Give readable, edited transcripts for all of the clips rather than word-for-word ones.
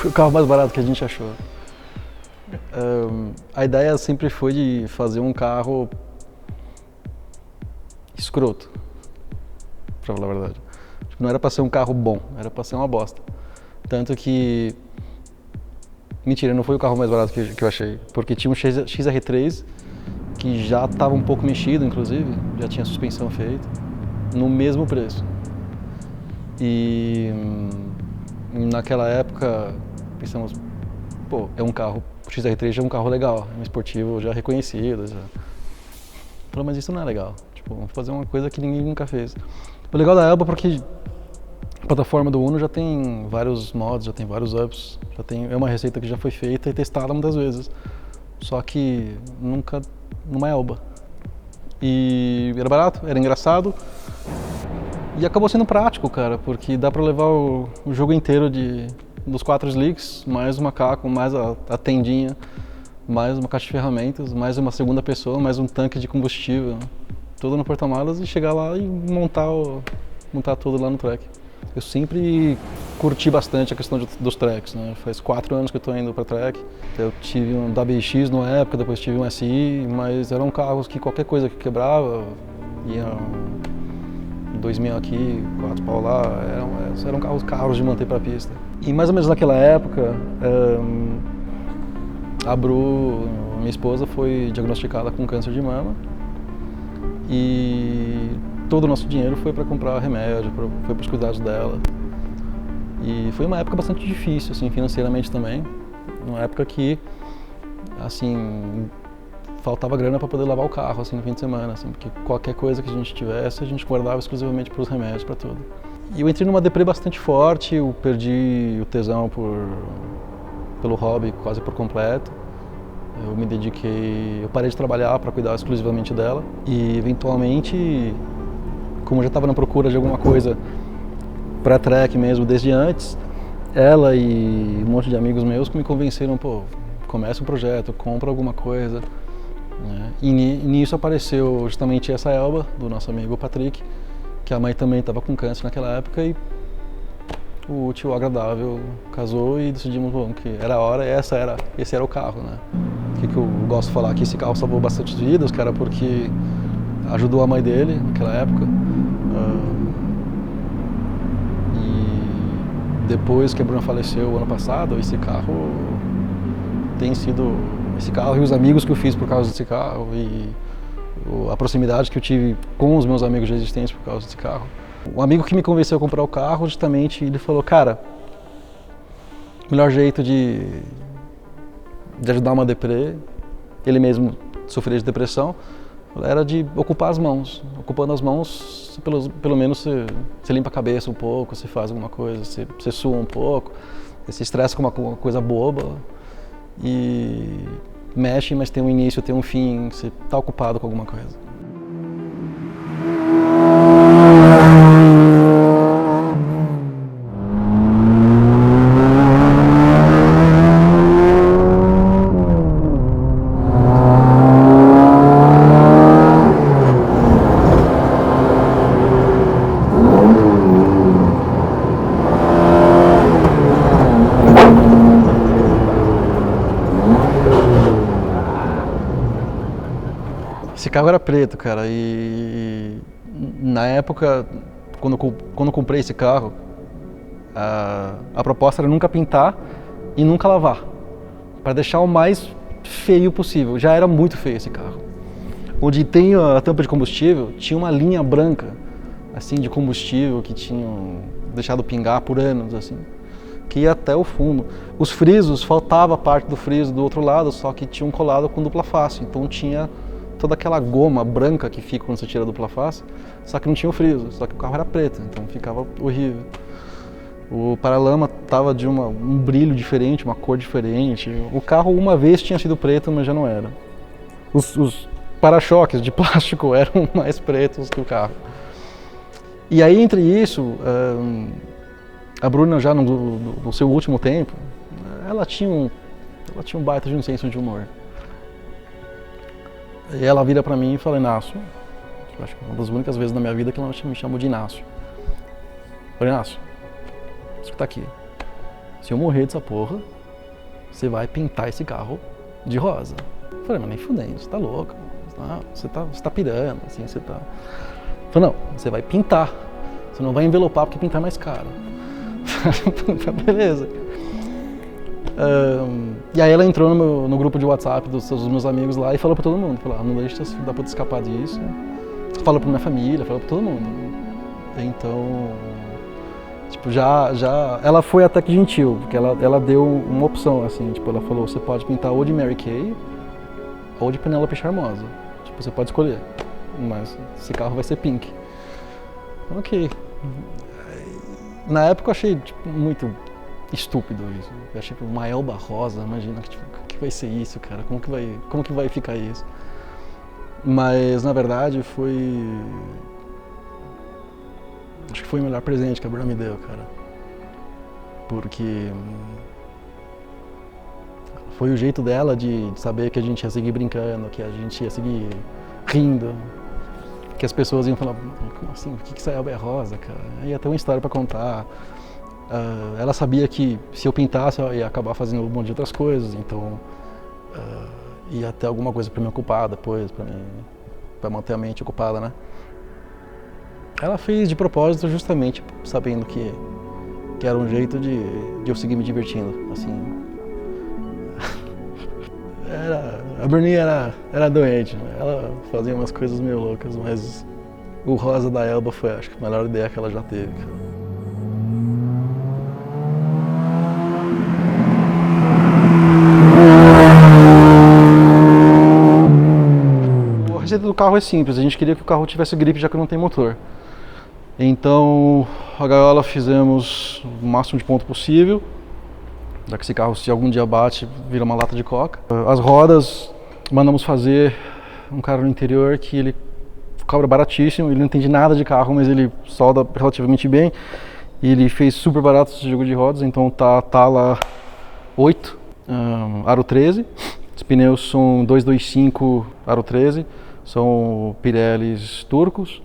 Foi o carro mais barato que a gente achou. A ideia sempre foi de fazer um carro escroto, pra falar a verdade. Não era pra ser um carro bom, era pra ser uma bosta. Tanto que... Mentira, não foi o carro mais barato que eu achei, porque tinha um XR3 que já estava um pouco mexido, inclusive, já tinha suspensão feita, no mesmo preço. E naquela época pensamos, pô, é um carro, o XR3 já é um carro legal, é um esportivo já reconhecido. Já. Falei, mas isso não é legal, tipo, vamos fazer uma coisa que ninguém nunca fez. O legal da Elba é porque a plataforma do Uno já tem vários mods, já tem vários ups, já tem, é uma receita que já foi feita e testada muitas vezes, só que nunca numa Elba. E era barato, era engraçado e acabou sendo prático, cara, porque dá pra levar o jogo inteiro dos 4 slicks, mais o macaco, mais a tendinha, mais uma caixa de ferramentas, mais uma segunda pessoa, mais um tanque de combustível, tudo no porta-malas e chegar lá e montar tudo lá no track. Eu sempre curti bastante a questão dos tracks, né? Faz 4 anos que eu tô indo pra track. Eu tive um WX na época, depois tive um SI, mas eram carros que qualquer coisa que quebrava, ia 2000 aqui, 4 pau lá, eram carros caros de manter pra pista. E mais ou menos naquela época, a Bru, minha esposa, foi diagnosticada com câncer de mama e todo o nosso dinheiro foi para comprar remédio, foi para os cuidados dela. E foi uma época bastante difícil, assim, financeiramente também. Uma época que, assim, faltava grana para poder lavar o carro, assim, no fim de semana, assim, porque qualquer coisa que a gente tivesse, a gente guardava exclusivamente para os remédios, para tudo. E eu entrei numa deprê bastante forte, eu perdi o tesão pelo hobby quase por completo. Eu me dediquei, eu parei de trabalhar para cuidar exclusivamente dela e eventualmente, como eu já estava na procura de alguma coisa para track mesmo desde antes, ela e um monte de amigos meus que me convenceram, pô, começa um projeto, compra alguma coisa, né? E nisso apareceu justamente essa Elba, do nosso amigo Patrick, que a mãe também estava com câncer naquela época e o útil ao agradável casou e decidimos, bom, que era a hora, esse era o carro, né? O que eu gosto de falar? Que esse carro salvou bastante vidas, cara, porque ajudou a mãe dele naquela época. E depois que a Bruna faleceu ano passado, esse carro tem sido... Esse carro e os amigos que eu fiz por causa desse carro e a proximidade que eu tive com os meus amigos de existência por causa desse carro. O amigo que me convenceu a comprar o carro, justamente, ele falou, cara, o melhor jeito de ajudar uma deprê, ele mesmo sofria de depressão, era de ocupar as mãos. Ocupando as mãos, pelo menos você limpa a cabeça um pouco, você faz alguma coisa, você sua um pouco, você se estressa com uma coisa boba e mexe, mas tem um início, tem um fim, você está ocupado com alguma coisa. Esse carro era preto, cara, e na época, quando eu comprei esse carro, a proposta era nunca pintar e nunca lavar, para deixar o mais feio possível. Já era muito feio esse carro. Onde tem a tampa de combustível, tinha uma linha branca, assim, de combustível que tinham deixado pingar por anos, assim, que ia até o fundo. Os frisos, faltava parte do friso do outro lado, só que tinham colado com dupla face, então tinha toda aquela goma branca que fica quando você tira a dupla face, só que não tinha o friso, só que o carro era preto, então ficava horrível. O paralama tava de um brilho diferente, uma cor diferente. O carro uma vez tinha sido preto, mas já não era. Os para-choques de plástico eram mais pretos que o carro. E aí, entre isso, a Bruna já no seu último tempo, ela tinha um baita de um senso de humor. E ela vira pra mim e fala, Inácio, acho que é uma das únicas vezes na minha vida que ela me chamou de Inácio. Eu falei, Inácio, escuta aqui, se eu morrer dessa porra, você vai pintar esse carro de rosa. Eu falei, mas nem fudendo, você tá louco, você tá pirando, assim, você tá... Eu falei, não, você vai pintar, você não vai envelopar porque pintar é mais caro. Beleza. E aí ela entrou no grupo de WhatsApp dos meus amigos lá e falou pra todo mundo, falou, não deixa dar pra escapar disso, falou pra minha família, falou pra todo mundo. Então, tipo, ela foi até que gentil, porque ela deu uma opção, assim, tipo, ela falou, você pode pintar ou de Mary Kay ou de Penélope Charmosa, tipo, você pode escolher, mas esse carro vai ser pink. Ok. Na época eu achei, tipo, muito estúpido isso. Eu achei uma Elba rosa, imagina que vai ser isso, cara? Como que vai ficar isso? Mas na verdade acho que foi o melhor presente que a Bruna me deu, cara. Porque foi o jeito dela de saber que a gente ia seguir brincando, que a gente ia seguir rindo, que as pessoas iam falar, como assim? Por que essa Elba é rosa, cara? Ia ter uma história pra contar. Ela sabia que se eu pintasse eu ia acabar fazendo um monte de outras coisas, então ia ter alguma coisa para me ocupar depois, para manter a mente ocupada, né? Ela fez de propósito justamente sabendo que era um jeito de eu seguir me divertindo, assim. A Bruninha era doente, né? Ela fazia umas coisas meio loucas, mas o rosa da Elba foi, acho que, a melhor ideia que ela já teve. carro é simples, a gente queria que o carro tivesse gripe já que não tem motor. Então a gaiola fizemos o máximo de ponto possível, já que esse carro, se algum dia bate, vira uma lata de coca. As rodas, mandamos fazer um cara no interior que ele cobra baratíssimo, ele não entende nada de carro, mas ele solda relativamente bem. E ele fez super barato esse jogo de rodas, então tá lá 8, aro 13. Os pneus são 225 aro 13, são Pirellis turcos.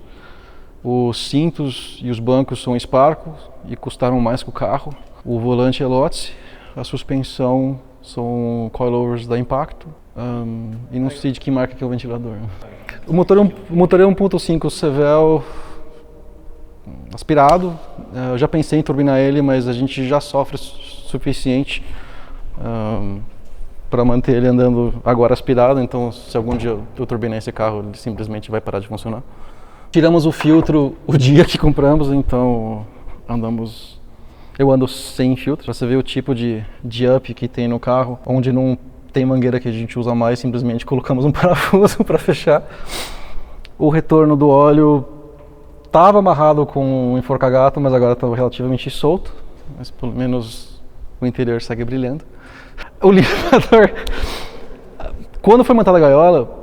Os cintos e os bancos são Sparco e custaram mais que o carro. O volante é Lotse, a suspensão são coilovers da Impacto. E não sei de que marca que é o ventilador. O motor é 1.5 Cevel aspirado. Eu já pensei em turbinar ele, mas a gente já sofre o suficiente para manter ele andando agora aspirado. Então, se algum dia eu turbinar esse carro, ele simplesmente vai parar de funcionar. Tiramos o filtro o dia que compramos, então eu ando sem filtro. Pra você ver o tipo de up que tem no carro, onde não tem mangueira que a gente usa mais, simplesmente colocamos um parafuso para fechar. O retorno do óleo estava amarrado com um enforca-gato, mas agora está relativamente solto. Mas pelo menos o interior segue brilhando. O limpador, quando foi montada a gaiola,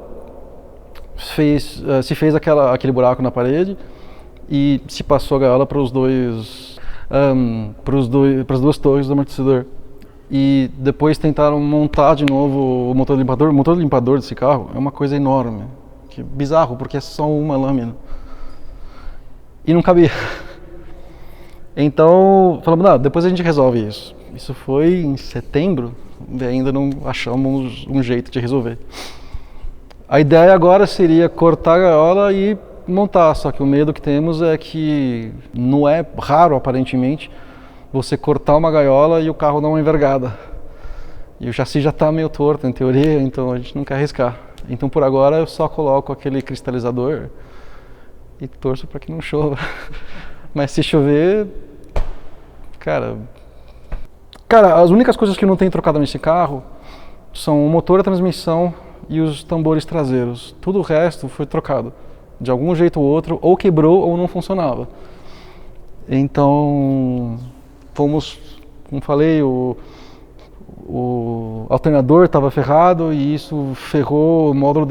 se fez aquele buraco na parede e se passou a gaiola para as duas torres do amortecedor. E depois tentaram montar de novo o motor limpador. O motor limpador desse carro é uma coisa enorme, que é bizarro, porque é só uma lâmina. E não cabia. Então, falamos, não, depois a gente resolve isso. Isso foi em setembro e ainda não achamos um jeito de resolver. A ideia agora seria cortar a gaiola e montar, só que o medo que temos é que não é raro, aparentemente, você cortar uma gaiola e o carro dar uma envergada. E o chassi já está meio torto, em teoria, então a gente não quer arriscar. Então por agora eu só coloco aquele cristalizador e torço para que não chova. Mas se chover, cara, as únicas coisas que não tem trocado nesse carro são o motor, a transmissão e os tambores traseiros. Tudo o resto foi trocado. De algum jeito ou outro, ou quebrou ou não funcionava. Então, como falei, o alternador estava ferrado e isso ferrou o módulo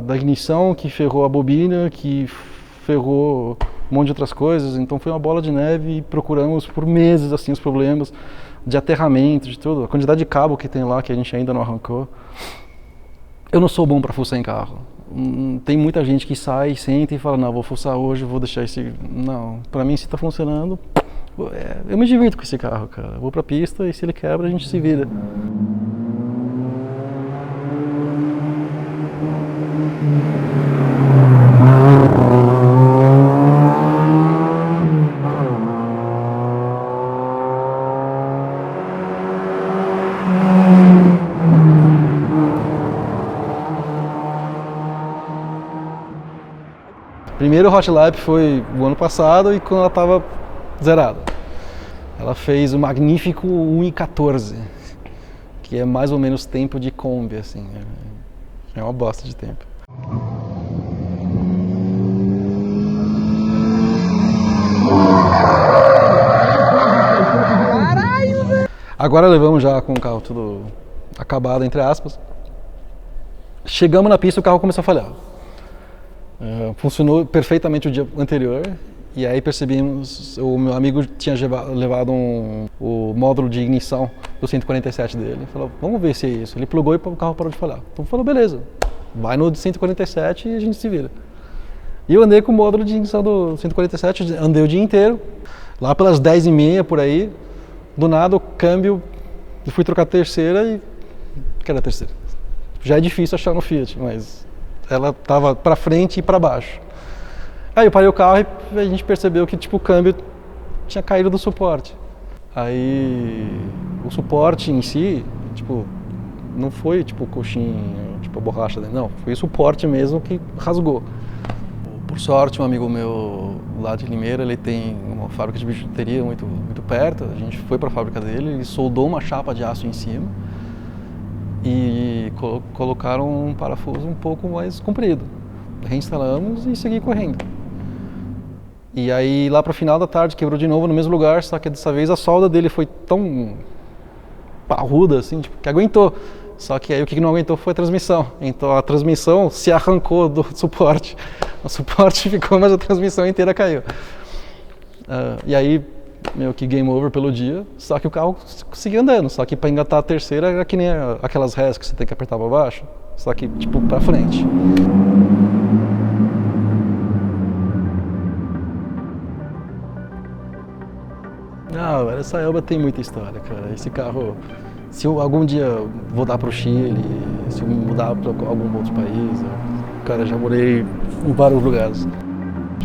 da ignição, que ferrou a bobina, que ferrou um monte de outras coisas. Então foi uma bola de neve e procuramos por meses assim os problemas de aterramento, de tudo. A quantidade de cabo que tem lá que a gente ainda não arrancou. Eu não sou bom para fuçar em carro. Tem muita gente que sai, senta e fala, não, vou fuçar hoje, vou deixar esse... Não, para mim se está funcionando, eu me divirto com esse carro, cara. Eu vou pra pista e se ele quebra a gente se vira. Primeiro hot lap foi o ano passado e quando ela estava zerada. Ela fez o magnífico 1:14, que é mais ou menos tempo de Kombi, assim. É uma bosta de tempo. Agora levamos já com o carro tudo acabado, entre aspas. Chegamos na pista e o carro começou a falhar. Funcionou perfeitamente o dia anterior e aí percebemos, o meu amigo tinha levado o módulo de ignição do 147 dele. Ele falou, vamos ver se é isso. Ele plugou e o carro parou de falhar. Então falou, beleza, vai no 147 e a gente se vira. E eu andei com o módulo de ignição do 147, andei o dia inteiro, lá pelas 10h30 por aí, do nada o câmbio, eu fui trocar a terceira e... que era a terceira? Já é difícil achar no Fiat, mas ela estava para frente e para baixo. Aí eu parei o carro e a gente percebeu que tipo, o câmbio tinha caído do suporte. Aí o suporte em si, tipo, não foi tipo coxinha, tipo a borracha dele, não, foi o suporte mesmo que rasgou. Por sorte, um amigo meu lá de Limeira, ele tem uma fábrica de bijuteria muito perto, a gente foi para a fábrica dele, ele soldou uma chapa de aço em cima e colocaram um parafuso um pouco mais comprido. reinstalamos e segui correndo. E aí lá pro final da tarde quebrou de novo no mesmo lugar, só que dessa vez a solda dele foi tão parruda assim, tipo, que aguentou. Só que aí o que não aguentou foi a transmissão. Então a transmissão se arrancou do suporte. O suporte ficou, mas a transmissão inteira caiu. E aí, meio que game over pelo dia, só que o carro seguia andando. Só que para engatar a terceira era que nem aquelas rés que você tem que apertar para baixo, só que tipo para frente. Não, essa Elba tem muita história, cara. Esse carro, se eu algum dia vou dar pro Chile, se eu mudar para algum outro país, cara, já morei em vários lugares.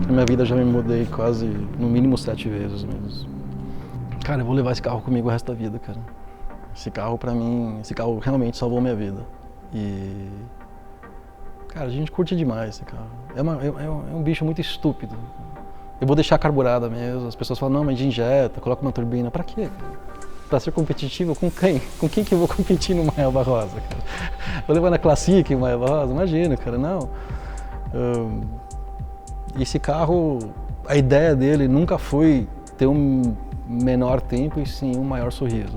Na minha vida já me mudei quase, no mínimo 7 vezes mesmo. Cara, eu vou levar esse carro comigo o resto da vida, cara. Esse carro pra mim, esse carro realmente salvou minha vida. E... cara, a gente curte demais esse carro. É um bicho muito estúpido. Eu vou deixar carburada mesmo. As pessoas falam, não, mas injeta, coloca uma turbina. Pra quê? Pra ser competitivo com quem? Com quem que eu vou competir numa Elba Rosa, cara? Vou levar na Classic uma Elba Rosa? Imagina, cara, não. Esse carro, a ideia dele nunca foi ter um menor tempo e sim um maior sorriso.